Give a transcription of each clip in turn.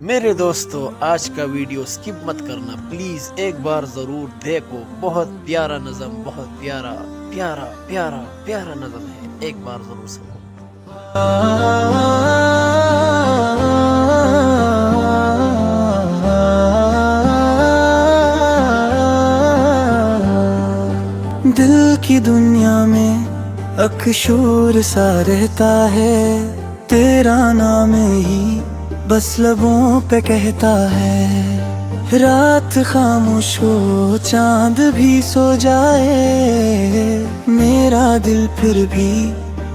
मेरे दोस्तों, आज का वीडियो स्किप मत करना प्लीज, एक बार जरूर देखो। बहुत प्यारा नज़म, बहुत प्यारा प्यारा प्यारा प्यारा नज़म है, एक बार जरूर सुनो। दिल की दुनिया में अकशोर सा रहता है, तेरा नाम ही बस लबों पे कहता है। रात खामोश हो, चांद भी सो जाए, मेरा दिल फिर भी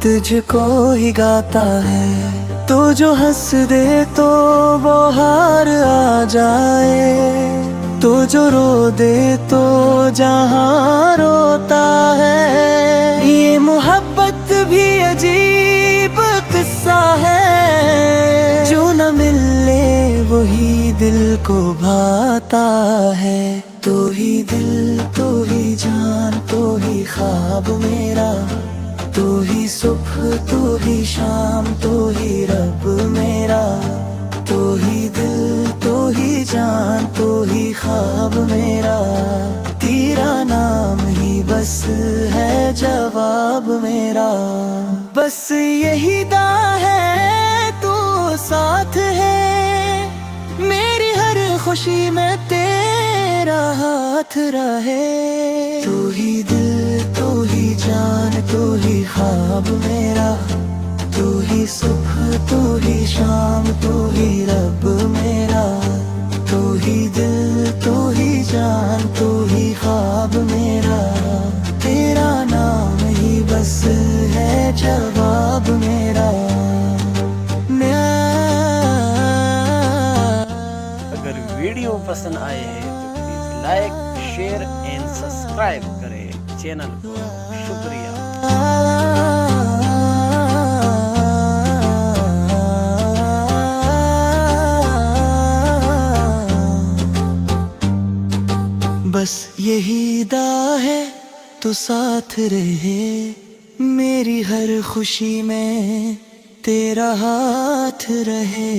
तुझको ही गाता है। तो जो हंस दे तो वो हार आ जाए, तो जो रो दे तो जहां रोता है। ये मोहब्बत भी अजीब किस्सा है, जो न मिले वही दिल को भाता है। तो ही दिल, तो ही जान, तो ही ख्वाब मेरा, तो ही सुबह, तो ही शाम, तो ही रब मेरा। तो ही दिल, तो ही जान, तो ही ख्वाब मेरा, तेरा नाम ही बस है जवाब मेरा। बस यही दा है तू साथ है, मेरी हर खुशी में तेरा हाथ रहे। तू ही दिल, तू ही जान, तू ही ख्वाब मेरा, तू ही सुबह, तू ही शाम, तू ही रब मेरा। तू ही दिल, तू ही जान, तू ही ख्वाब मेरा, तेरा नाम ही बस है जवाब मेरा। अगर वीडियो पसंद आए हैं तो please like, share and subscribe करें चैनल को। शुक्रिया। बस यही दा है तो साथ रहे, मेरी हर खुशी में तेरा हाथ रहे।